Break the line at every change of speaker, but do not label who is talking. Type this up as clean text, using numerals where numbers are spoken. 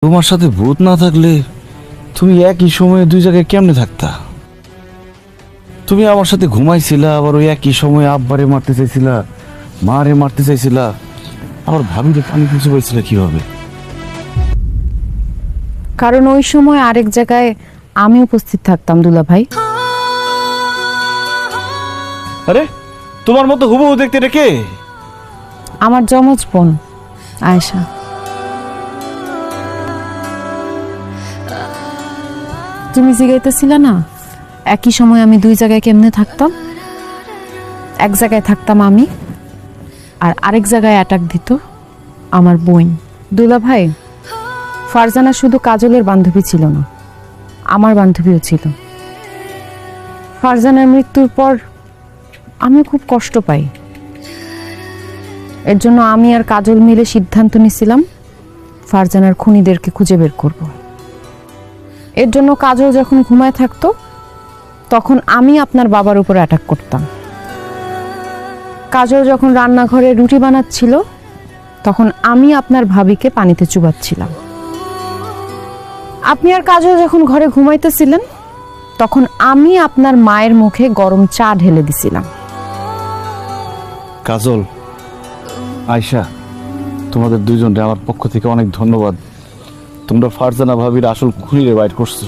তোমার সাথে ভূত না থাকলে তুমি একই সময়ে দুই জায়গায় কেমনে থাকতা? তুমি আমার সাথে ঘুমাইছিলা, আবার ওই একই সময়ে আব্বারে মারতে চাইছিলা, মারে মারতে চাইছিলা, আবার ভাবিরে পানি কিছু পাইছিলা কিভাবে?
কারণ ওই সময় আরেক জায়গায় আমি উপস্থিত থাকতাম দুলা ভাই।
আরে তোমার মতো হুবহু দেখতে রেখে
আমার যমজ বোন আয়েশা। তুমি জিগাইতেছিলে না একই সময় আমি দুই জায়গায় কেমনে থাকতাম? এক জায়গায় থাকতাম আমি, আর আরেক জায়গায় অ্যাটাক দিত আমার বোন। দুলা ভাই, ফারজানা শুধু কাজলের বান্ধবী ছিল না, আমার বান্ধবীও ছিল। ফারজানার মৃত্যুর পর আমি খুব কষ্ট পাই। এর জন্য আমি আর কাজল মিলে সিদ্ধান্ত নিয়েছিলাম ফারজানার খুনিদেরকে খুঁজে বের করব। এর জন্য কাজল যখন ঘুমায় থাকতো তখন আমি আপনার বাবার উপর অ্যাটাক করতাম। কাজল যখন রান্নাঘরে রুটি বানাচ্ছিল তখন আমি আপনার ভাবিকে পানিতে চুবাচ্ছিলাম। আপনি আর কাজল যখন ঘরে ঘুমাইতেছিলেন তখন আমি আপনার মায়ের মুখে গরম চা ঢেলে দিছিলাম।
কাজল, আয়শা, তোমাদের দুইজনকে আমার পক্ষ থেকে অনেক ধন্যবাদ। তোমরা ফারজানা ভাবির আসল খুনিরে বাইর করছো।